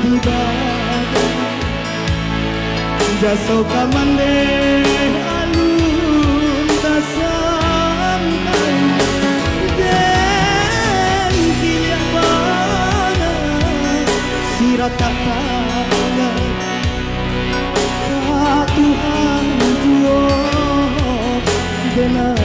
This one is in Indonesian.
di badan jasoka mande alun tasampai dan kilian bana sirat katakan Tuhan Tuhan benar